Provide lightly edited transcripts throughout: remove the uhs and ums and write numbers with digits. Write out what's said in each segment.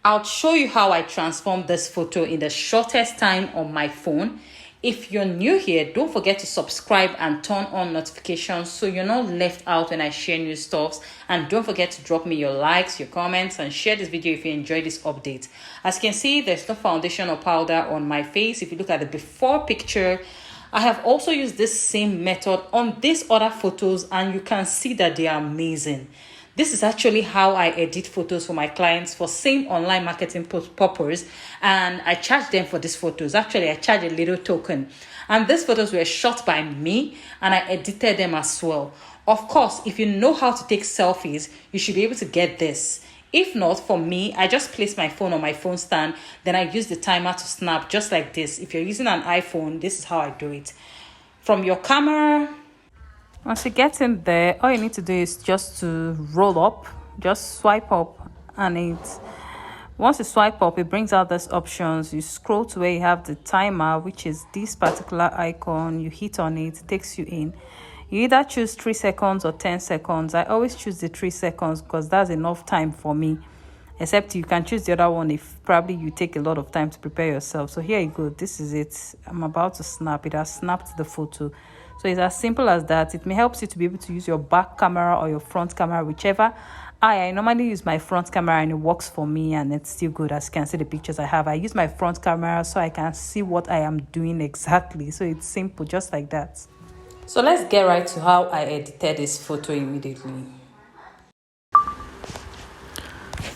I'll show you how I transformed this photo in the shortest time on my phone. If you're new here, don't forget to subscribe and turn on notifications so you're not left out when I share new stuffs. And don't forget to drop me your likes, your comments, and share this video if you enjoyed this update. As you can see, there's no foundation or powder on my face. If you look at the before picture, I have also used this same method on these other photos, and you can see that they are amazing. This is actually how I edit photos for my clients for same online marketing purpose, and I charge them for these photos. Actually, I charge a little token, and these photos were shot by me and I edited them as well. Of course, if you know how to take selfies, you should be able to get this. If not, for me, I just place my phone on my phone stand, then I use the timer to snap just like this. If you're using an iPhone, this is how I do it. From your camera, once you get in there, all you need to do is just to roll up, just swipe up, and once you swipe up, it brings out these options. You scroll to where you have the timer, which is this particular icon. You hit on it, it takes you in. You either choose 3 seconds or 10 seconds. I always choose the 3 seconds because that's enough time for me. Except you can choose the other one if probably you take a lot of time to prepare yourself. So here you go. This is it. I'm about to snap. It has snapped the photo. So it's as simple as that. It may help you to be able to use your back camera or your front camera, whichever. I normally use my front camera and it works for me and it's still good. As you can see the pictures I have. I use my front camera so I can see what I am doing exactly. So it's simple, just like that. So let's get right to how I edited this photo immediately.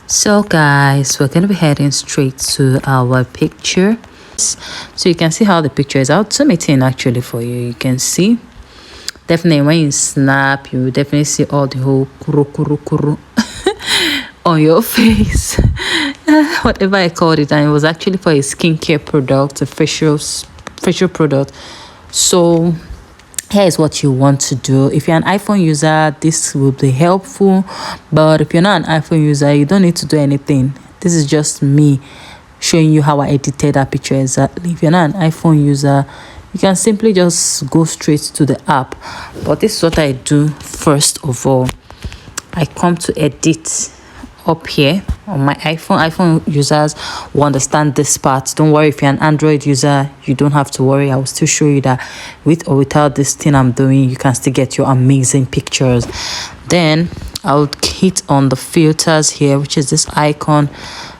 So guys, we're going to be heading straight to our picture. So you can see how the picture is. I'll zoom it in actually for you. You can see definitely when you snap, you will definitely see all the whole kuru on your face. Whatever I called it, and it was actually for a skincare product, a facial product. So here is what you want to do. If you're an iPhone user, this will be helpful, but if you're not an iPhone user, you don't need to do anything. This is just me showing you how I edited that picture exactly. If you're not an iPhone user, you can simply just go straight to the app, but this is what I do. First of all, I come to edit up here on my iPhone users will understand this part. Don't worry, if you're an Android user, you don't have to worry. I will still show you that with or without this thing I'm doing, you can still get your amazing pictures. Then I'll hit on the filters here, which is this icon,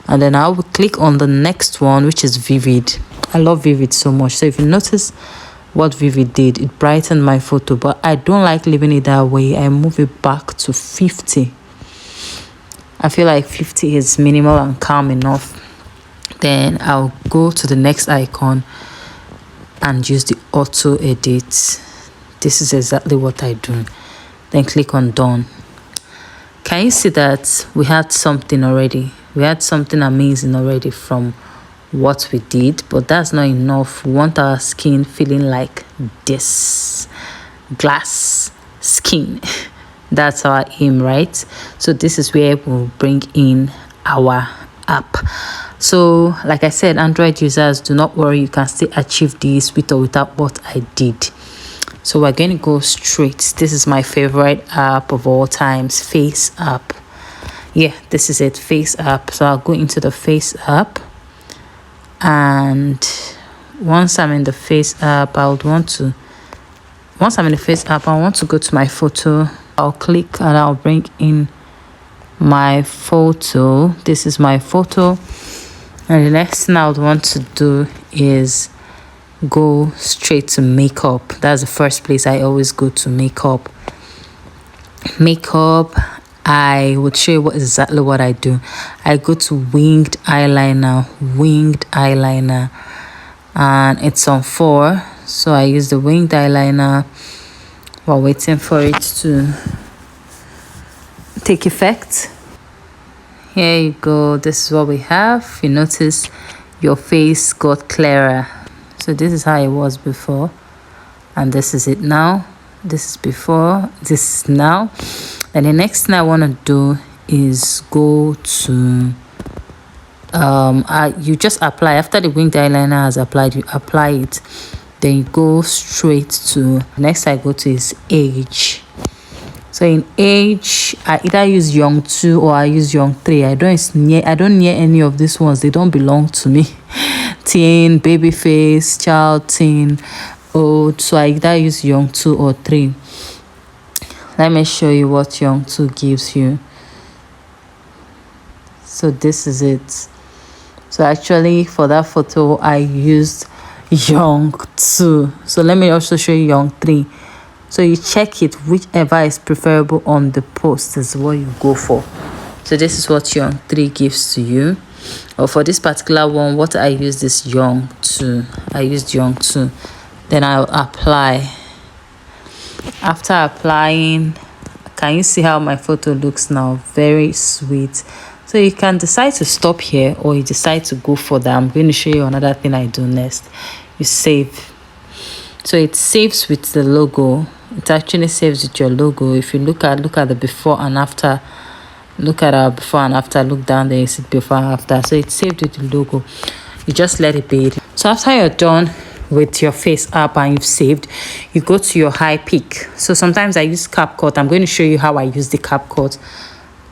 and then I will click on the next one, which is Vivid. I love Vivid so much. So if you notice what Vivid did, it brightened my photo, but I don't like leaving it that way. I move it back to 50. I feel like 50 is minimal and calm enough. Then I'll go to the next icon and use the auto edit. This is exactly what I do. Then click on done. Can you see that we had something already? We had something amazing already from what we did, but that's not enough. We want our skin feeling like this glass skin. That's our aim, right? So this is where we'll bring in our app. So like I said, Android users, do not worry, you can still achieve this with or without what I did. So we're going to go straight. This is my favorite app of all times, FaceApp. Yeah, this is it, FaceApp. So I'll go into the FaceApp, and once I'm in the FaceApp, I want to go to my photo. I'll click and I'll bring in my photo. This is my photo, and the next thing I would want to do is go straight to makeup. That's the first place I always go to. Makeup, I would show you exactly what I do. I go to winged eyeliner, and it's on 4. So I use the winged eyeliner while waiting for it to take effect. Here you go. This is what we have. You notice your face got clearer. So this is how it was before, and this is it now. This is before, this is now. And the next thing I want to do is go to you just apply. After the winged eyeliner has applied, you apply it, then you go straight to next I go to is age. So in age, I either use young 2 or I use young 3. I don't near any of these ones. They don't belong to me. Teen, baby face, child, teen, old. So I either use young 2 or 3. Let me show you what young 2 gives you. So this is it. So actually for that photo I used young 2. So let me also show you young 3. So you check it, whichever is preferable on the post is what you go for. So this is what young 3 gives to you. Or for this particular one, what I used is young 2. I used young 2. Then I'll apply. After applying, can you see how my photo looks now? Very sweet. So you can decide to stop here or you decide to go for that. I'm going to show you another thing I do next. You save. So it saves with the logo. It actually saves with your logo. If you look at the before and after, look at our before and after, look down there, you see before and after. So it's saved with the logo. You just let it be. So after you're done with your FaceApp and you've saved, you go to your Hypic. So sometimes I use CapCut. I'm going to show you how I use the CapCut.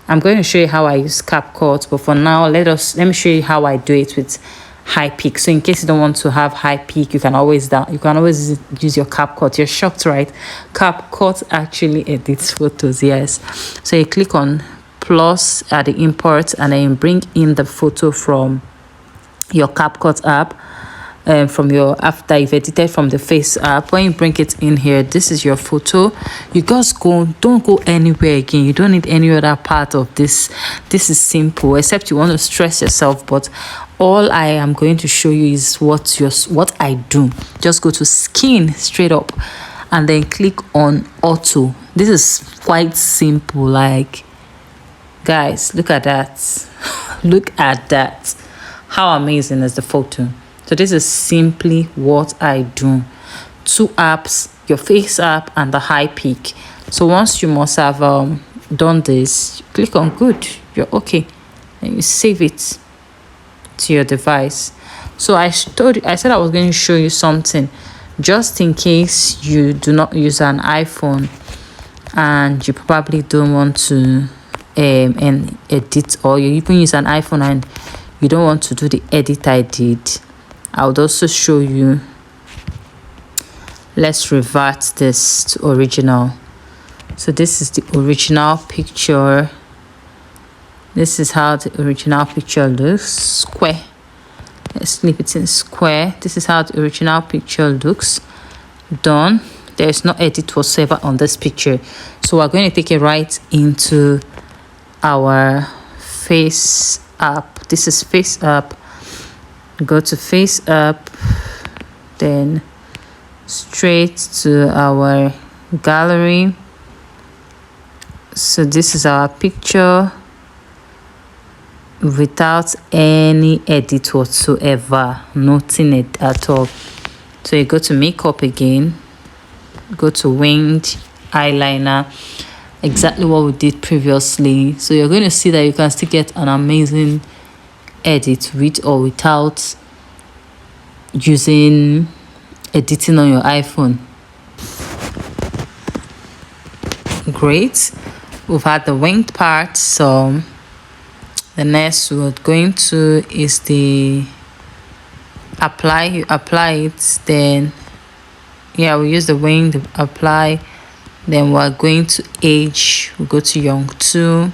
I'm going to show you how I use CapCut, but for now, let me show you how I do it with Hypic. So in case you don't want to have Hypic, you can always use your CapCut. You're shocked, right? CapCut actually edits photos, yes. So you click on plus at the import and then bring in the photo from your CapCut app. From your after you've edited from the FaceApp, when you bring it in here, this is your photo. You just don't go anywhere again. You don't need any other part of this. This is simple, except you want to stress yourself, but all I am going to show you is what I do. Just go to skin straight up and then click on auto. This is quite simple. Like, guys, look at that. Look at that. How amazing is the photo? So this is simply what I do. 2 apps, your FaceApp and the Hypic. So once you must have done this, click on good. You're okay, and you save it to your device. So I said I was going to show you something, just in case you do not use an iPhone and you probably don't want to edit, or you even use an iPhone and you don't want to do the edit I did. I would also show you. Let's revert this to original. So this is the original picture. This is how the original picture looks. Square. Let's flip it in square. This is how the original picture looks. Done. There is no edit whatsoever on this picture. So we're going to take it right into our FaceApp. This is FaceApp. Go to FaceApp, then straight to our gallery. So this is our picture without any edit whatsoever, nothing it at all. So you go to makeup again, go to winged eyeliner, exactly what we did previously. So you're going to see that you can still get an amazing edit with or without using editing on your iPhone. Great, we've had the winged part. So the next we're going to is the apply. You apply it, then we use the wing to apply. Then we're going to age. We go to young 2.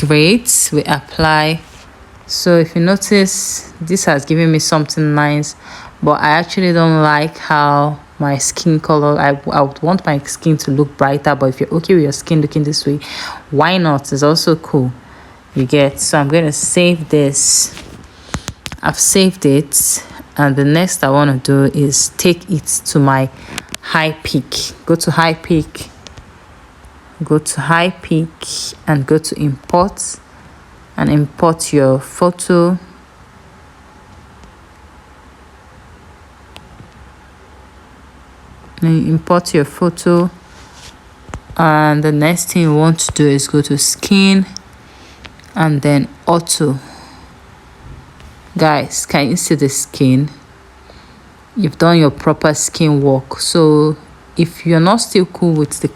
Great, we apply. So if you notice, this has given me something nice, but I actually don't like how my skin color, I would want my skin to look brighter, but if you're okay with your skin looking this way, why not? It's also cool, you get. So I'm going to save this. I've saved it, and the next I want to do is take it to my Hypic. Go to Hypic, go to Hypic and go to import and import your photo. And import your photo, and the next thing you want to do is go to skin and then auto. Guys, can you see the skin? you've done your proper skin work. So if you're not still cool with the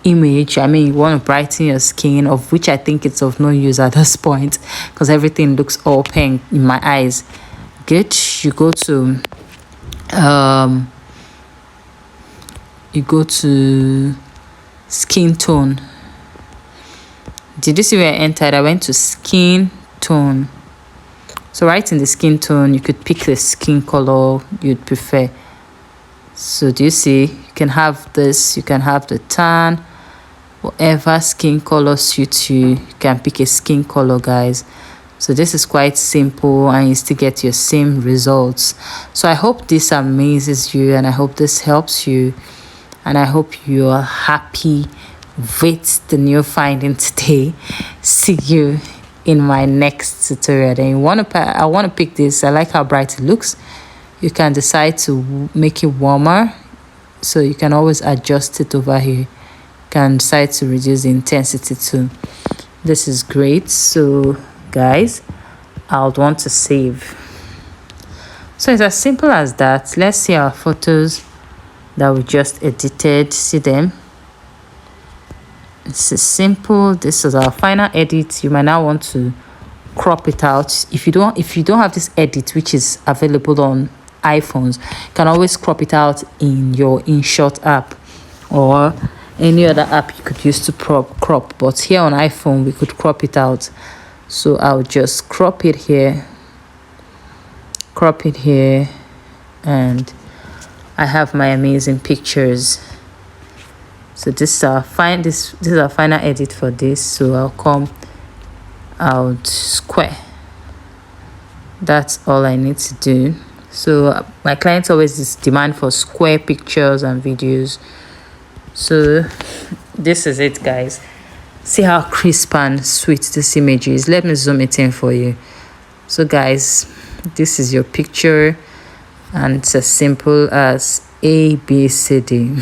image, I mean, you want to brighten your skin, of which I think it's of no use at this point because everything looks all pink in my eyes. Good. You go to skin tone. Did you see where I entered? I went to skin tone. So right in the skin tone, you could pick the skin color you'd prefer. So do you see? You can have this, you can have the tan, whatever skin color suits you. You can pick a skin color, guys. So this is quite simple and you still get your same results. So I hope this amazes you and I hope this helps you. And I hope you are happy with the new finding today. See you in my next tutorial. Then I want to pick this. I like how bright it looks. You can decide to make it warmer, so you can always adjust it over here. You can decide to reduce the intensity too. This is great. So guys, I would want to save. So it's as simple as that. Let's see our photos that we just edited. See them? It's simple. This is our final edit. You might now want to crop it out. If you don't have this edit, which is available on iPhones, you can always crop it out in your InShot app or any other app you could use to crop. But here on iPhone, we could crop it out. So I'll just crop it here, and I have my amazing pictures. So this is our final edit for this. So I'll come out square. That's all I need to do. So my clients always demand for square pictures and videos. So this is it, guys. See how crisp and sweet this image is. Let me zoom it in for you. So guys, this is your picture and it's as simple as A, B, C, D.